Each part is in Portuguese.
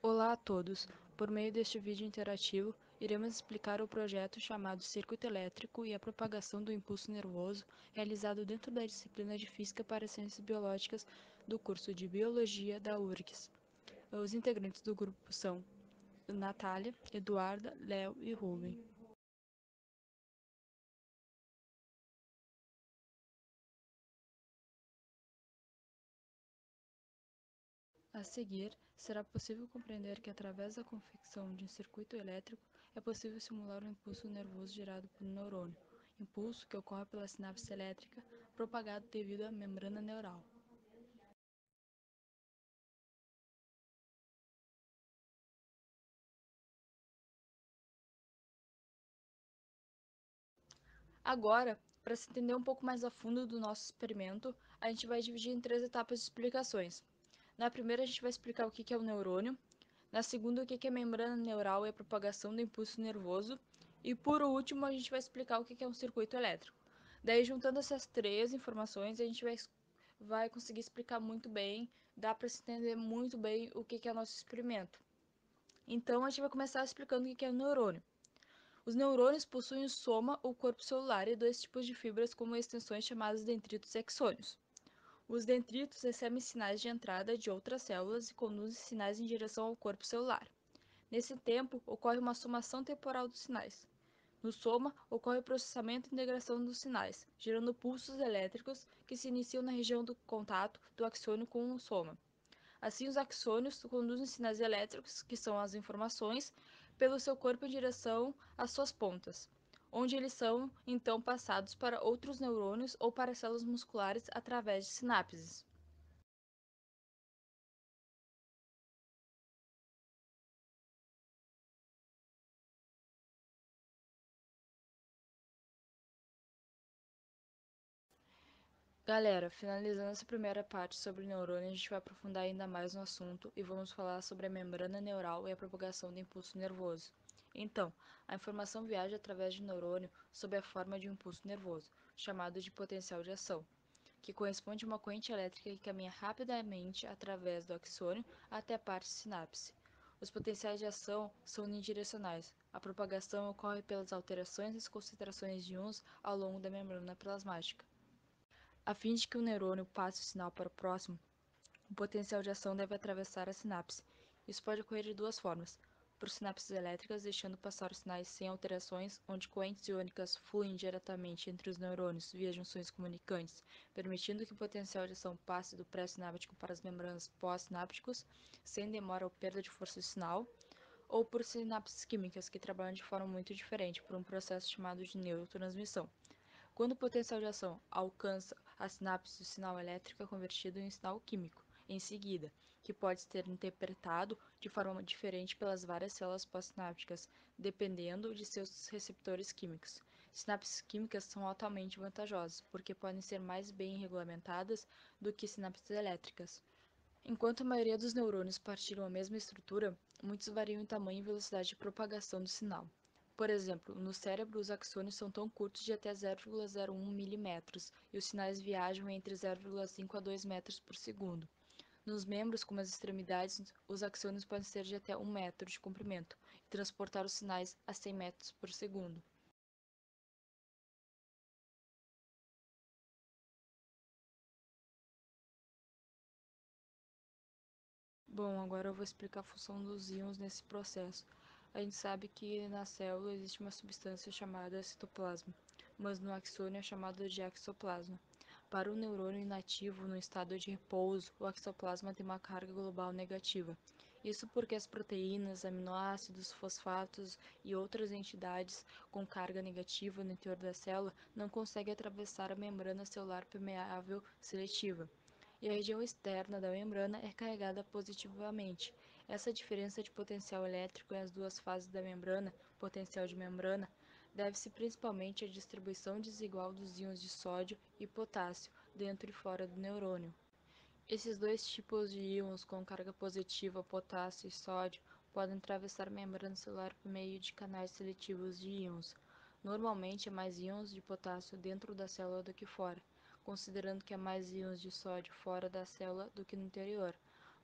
Olá a todos! Por meio deste vídeo interativo, iremos explicar o projeto chamado Circuito Elétrico e a propagação do impulso nervoso, realizado dentro da disciplina de Física para Ciências Biológicas do curso de Biologia da URGS. Os integrantes do grupo são Natália, Eduarda, Léo e Rubem. A seguir, será possível compreender que através da confecção de um circuito elétrico é possível simular o impulso nervoso gerado por um neurônio, impulso que ocorre pela sinapse elétrica propagado devido à membrana neural. Agora, para se entender um pouco mais a fundo do nosso experimento, a gente vai dividir em 3 etapas de explicações. Na primeira, a gente vai explicar o que é o neurônio. Na segunda, o que é membrana neural e a propagação do impulso nervoso. E por último, a gente vai explicar o que é um circuito elétrico. Daí, juntando essas 3 informações, a gente vai conseguir explicar muito bem, dá para se entender muito bem o que é o nosso experimento. Então, a gente vai começar explicando o que é o neurônio. Os neurônios possuem o soma, ou corpo celular, e 2 tipos de fibras como extensões chamadas dendritos e axônios. Os dendritos recebem sinais de entrada de outras células e conduzem sinais em direção ao corpo celular. Nesse tempo, ocorre uma somação temporal dos sinais. No soma, ocorre o processamento e integração dos sinais, gerando pulsos elétricos que se iniciam na região do contato do axônio com o soma. Assim, os axônios conduzem sinais elétricos, que são as informações, pelo seu corpo em direção às suas pontas, onde eles são então passados para outros neurônios ou para células musculares através de sinapses. Galera, finalizando essa primeira parte sobre neurônio, a gente vai aprofundar ainda mais no assunto e vamos falar sobre a membrana neural e a propagação do impulso nervoso. Então, a informação viaja através de neurônio sob a forma de um impulso nervoso, chamado de potencial de ação, que corresponde a uma corrente elétrica que caminha rapidamente através do axônio até a parte sinapse. Os potenciais de ação são unidirecionais. A propagação ocorre pelas alterações das concentrações de íons ao longo da membrana plasmática. A fim de que o neurônio passe o sinal para o próximo, o potencial de ação deve atravessar a sinapse. Isso pode ocorrer de 2 formas: por sinapses elétricas, deixando passar os sinais sem alterações, onde correntes iônicas fluem diretamente entre os neurônios via junções comunicantes, permitindo que o potencial de ação passe do pré-sináptico para as membranas pós-sinápticos, sem demora ou perda de força do sinal, ou por sinapses químicas, que trabalham de forma muito diferente, por um processo chamado de neurotransmissão. Quando o potencial de ação alcança a sinapse, o sinal elétrico é convertido em sinal químico, em seguida, que pode ser interpretado de forma diferente pelas várias células pós-sinápticas, dependendo de seus receptores químicos. Sinapses químicas são altamente vantajosas, porque podem ser mais bem regulamentadas do que sinapses elétricas. Enquanto a maioria dos neurônios partilham a mesma estrutura, muitos variam em tamanho e velocidade de propagação do sinal. Por exemplo, no cérebro, os axônios são tão curtos de até 0,01 milímetros e os sinais viajam entre 0,5 a 2 metros por segundo. Nos membros, como as extremidades, os axônios podem ser de até 1 metro de comprimento e transportar os sinais a 100 metros por segundo. Bom, agora eu vou explicar a função dos íons nesse processo. A gente sabe que na célula existe uma substância chamada citoplasma, mas no axônio é chamada de axoplasma. Para o neurônio inativo no estado de repouso, o axoplasma tem uma carga global negativa. Isso porque as proteínas, aminoácidos, fosfatos e outras entidades com carga negativa no interior da célula não conseguem atravessar a membrana celular permeável seletiva, e a região externa da membrana é carregada positivamente. Essa diferença de potencial elétrico em as 2 fases da membrana, potencial de membrana, deve-se principalmente à distribuição desigual dos íons de sódio e potássio dentro e fora do neurônio. Esses 2 tipos de íons com carga positiva, potássio e sódio, podem atravessar a membrana celular por meio de canais seletivos de íons. Normalmente há mais íons de potássio dentro da célula do que fora, considerando que há mais íons de sódio fora da célula do que no interior.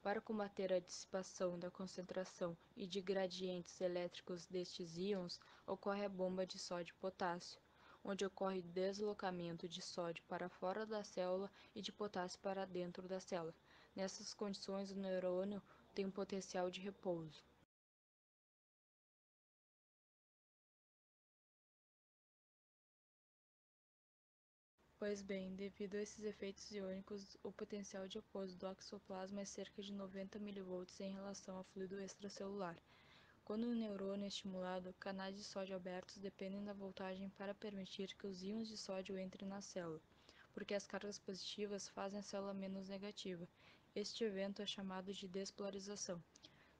Para combater a dissipação da concentração e de gradientes elétricos destes íons, ocorre a bomba de sódio e potássio, onde ocorre deslocamento de sódio para fora da célula e de potássio para dentro da célula. Nessas condições, o neurônio tem um potencial de repouso. Pois bem, devido a esses efeitos iônicos, o potencial de repouso do axoplasma é cerca de 90 mV em relação ao fluido extracelular. Quando o neurônio é estimulado, canais de sódio abertos dependem da voltagem para permitir que os íons de sódio entrem na célula, porque as cargas positivas fazem a célula menos negativa. Este evento é chamado de despolarização.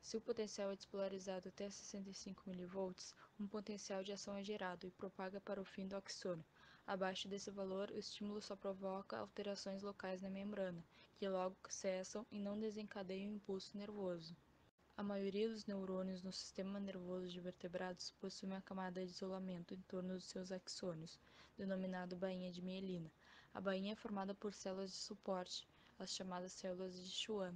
Se o potencial é despolarizado até 65 mV, um potencial de ação é gerado e propaga para o fim do axônio. Abaixo desse valor, o estímulo só provoca alterações locais na membrana, que logo cessam e não desencadeiam o impulso nervoso. A maioria dos neurônios no sistema nervoso de vertebrados possui uma camada de isolamento em torno dos seus axônios, denominado bainha de mielina. A bainha é formada por células de suporte, as chamadas células de Schwann,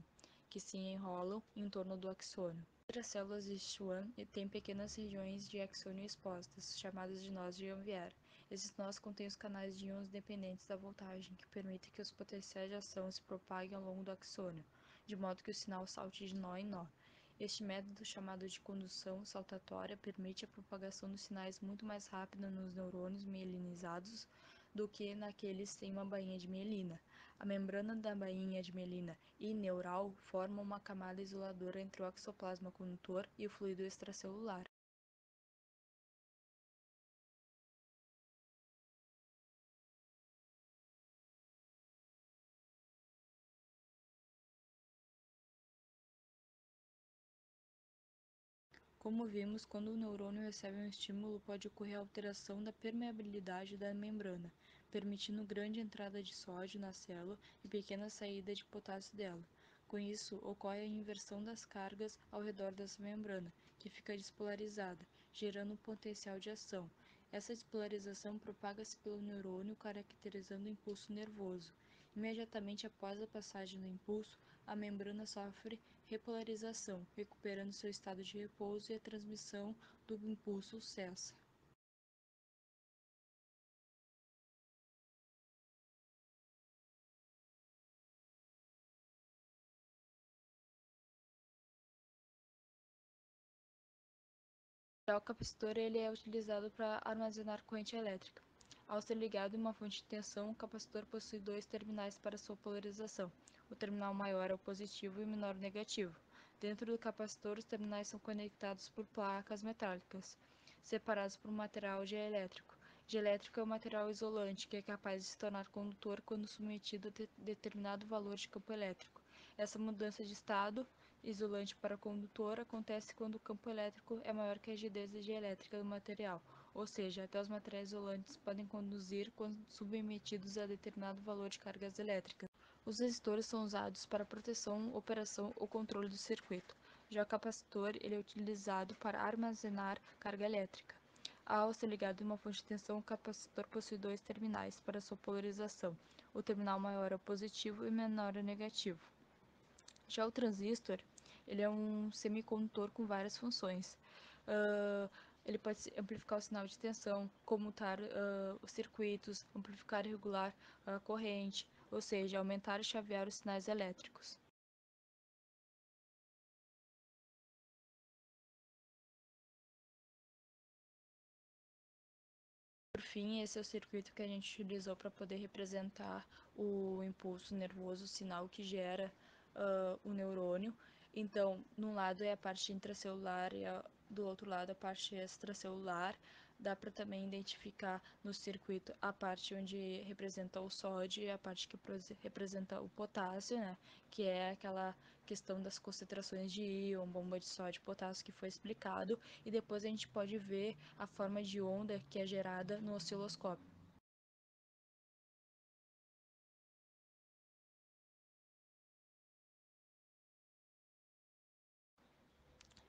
que se enrolam em torno do axônio. Entre as células de Schwann tem pequenas regiões de axônio expostas, chamadas de nós de Janvier. Esses nós contêm os canais de íons dependentes da voltagem, que permitem que os potenciais de ação se propaguem ao longo do axônio, de modo que o sinal salte de nó em nó. Este método, chamado de condução saltatória, permite a propagação dos sinais muito mais rápida nos neurônios mielinizados do que naqueles sem uma bainha de mielina. A membrana da bainha de mielina e neural forma uma camada isoladora entre o axoplasma condutor e o fluido extracelular. Como vimos, quando o neurônio recebe um estímulo, pode ocorrer alteração da permeabilidade da membrana, permitindo grande entrada de sódio na célula e pequena saída de potássio dela. Com isso, ocorre a inversão das cargas ao redor dessa membrana, que fica despolarizada, gerando um potencial de ação. Essa despolarização propaga-se pelo neurônio, caracterizando o impulso nervoso. Imediatamente após a passagem do impulso, a membrana sofre repolarização, recuperando seu estado de repouso e a transmissão do impulso cessa. Já o capacitor ele é utilizado para armazenar corrente elétrica. Ao ser ligado em uma fonte de tensão, o capacitor possui dois terminais para sua polarização. O terminal maior é o positivo e o menor o negativo. Dentro do capacitor, os terminais são conectados por placas metálicas, separados por um material dielétrico. Dielétrico é um material isolante que é capaz de se tornar condutor quando submetido a determinado valor de campo elétrico. Essa mudança de estado isolante para condutor acontece quando o campo elétrico é maior que a rigidez dielétrica do material, ou seja, até os materiais isolantes podem conduzir quando submetidos a determinado valor de cargas elétricas. Os resistores são usados para proteção, operação ou controle do circuito. Já o capacitor ele é utilizado para armazenar carga elétrica. Ao ser ligado em uma fonte de tensão, o capacitor possui dois terminais para sua polarização. O terminal maior é o positivo e o menor é o negativo. Já o transistor, ele é um semicondutor com várias funções. Uh, ele pode amplificar o sinal de tensão, comutar os circuitos, amplificar e regular a corrente, ou seja, aumentar e chavear os sinais elétricos. Por fim, esse é o circuito que a gente utilizou para poder representar o impulso nervoso, o sinal que gera o neurônio. Então, num lado é a parte intracelular e do outro lado a parte extracelular. Dá para também identificar no circuito a parte onde representa o sódio e a parte que representa o potássio, né? Que é aquela questão das concentrações de íon, bomba de sódio e potássio que foi explicado. E depois a gente pode ver a forma de onda que é gerada no osciloscópio.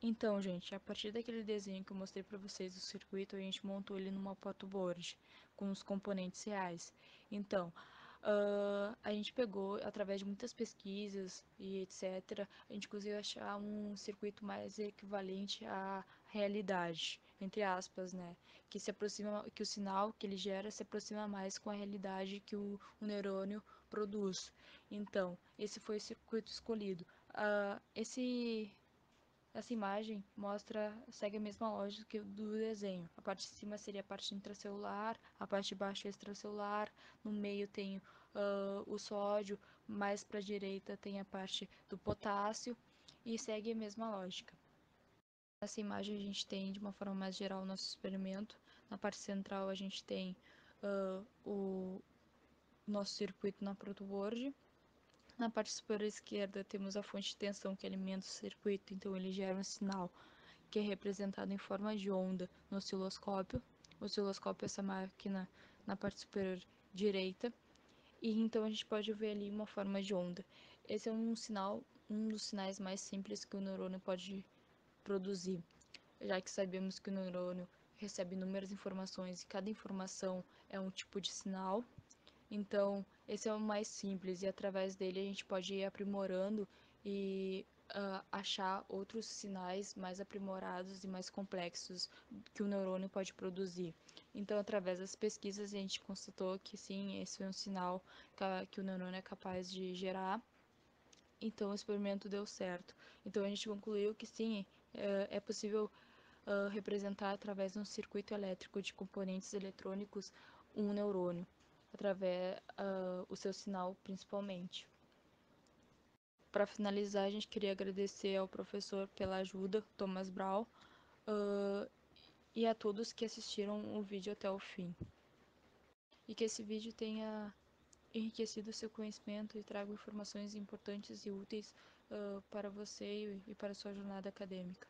Então, gente, a partir daquele desenho que eu mostrei para vocês do circuito, a gente montou ele numa protoboard com os componentes reais. Então, A gente pegou, através de muitas pesquisas e etc., a gente conseguiu achar um circuito mais equivalente à realidade, entre aspas, né? Que se aproxima, que o sinal que ele gera se aproxima mais com a realidade que o neurônio produz. Então, esse foi o circuito escolhido. Essa imagem segue a mesma lógica que do desenho. A parte de cima seria a parte intracelular, a parte de baixo é extracelular, no meio tem o sódio, mais para a direita tem a parte do potássio e segue a mesma lógica. Nessa imagem a gente tem, de uma forma mais geral, o nosso experimento. Na parte central a gente tem o nosso circuito na protoboard. Na parte superior esquerda temos a fonte de tensão que alimenta o circuito, então ele gera um sinal que é representado em forma de onda no osciloscópio. O osciloscópio é essa máquina na parte superior direita, e então a gente pode ver ali uma forma de onda. Esse é um dos sinais mais simples que o neurônio pode produzir, já que sabemos que o neurônio recebe inúmeras informações e cada informação é um tipo de sinal. Então, esse é o mais simples e através dele a gente pode ir aprimorando e achar outros sinais mais aprimorados e mais complexos que o neurônio pode produzir. Então, através das pesquisas, a gente constatou que sim, esse é um sinal que o neurônio é capaz de gerar. Então, o experimento deu certo. Então, a gente concluiu que sim, é possível representar através de um circuito elétrico de componentes eletrônicos um neurônio, através o seu sinal principalmente. Para finalizar, a gente queria agradecer ao professor pela ajuda, Thomas Brown, e a todos que assistiram o vídeo até o fim. E que esse vídeo tenha enriquecido seu conhecimento e traga informações importantes e úteis para você e para a sua jornada acadêmica.